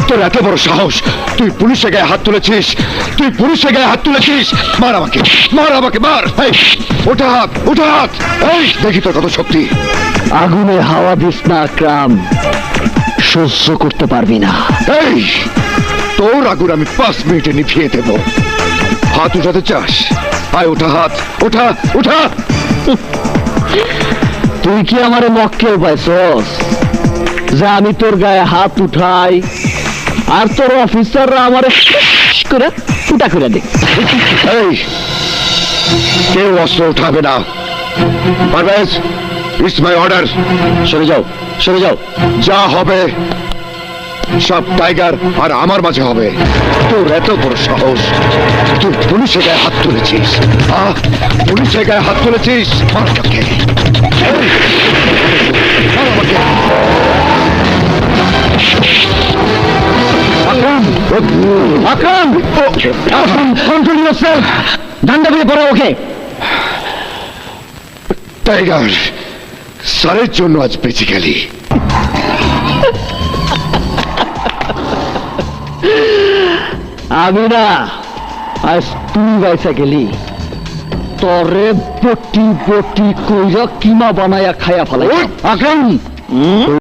তোর এত বড় সাহস, তুই পুলিশের গায়ে হাত তুলেছিস, তুই পুলিশের গায়ে হাত তুলেছিস। মার আমাকে, মার আমাকে, মার। ওঠা হাত, ওঠা হাত। এই দেখি তোর কত শক্তি। আগুনে হাওয়া দিস না আকরাম, সহ্য করতে পারবি না। এই তোর আগুন আমি 5 মিনিটে নিভিয়ে দেব। হাত উঠাতে চাস? আয় ওঠা হাত, ওঠা, ওঠা। তুই কি আমারে মক্কেল পাইছস যে আমি তোর গায়ে হাত উঠাই আর তোর অফিসাররা আমারে করে ফুটা করে দে? এই কেউ অস্ত্র উঠাবে না। Parvez, it's my order. সরে যাও, সরে যাও। যা হবে সব টাইগার আর আমার মাঝে হবে। তোর এত বড় সাহস, তুই পুলিশের গায়ে হাত তুলেছিস। পুলিশের গায়ে হাত তুলেছিস। মার আমাকে, মার আমাকে। আকরাম, কন্ট্রোল ইয়োরসেলফ। ডান্ডা দিয়ে পড়া ওকে। টাইগার, স্যারের জন্য আজ বেঁচে গেলি। আমি না, আজ তুই বাইসা গেলি। তরে বটি বটি কইরা কিমা বানায়া খায়া ফেলাই। আকরাম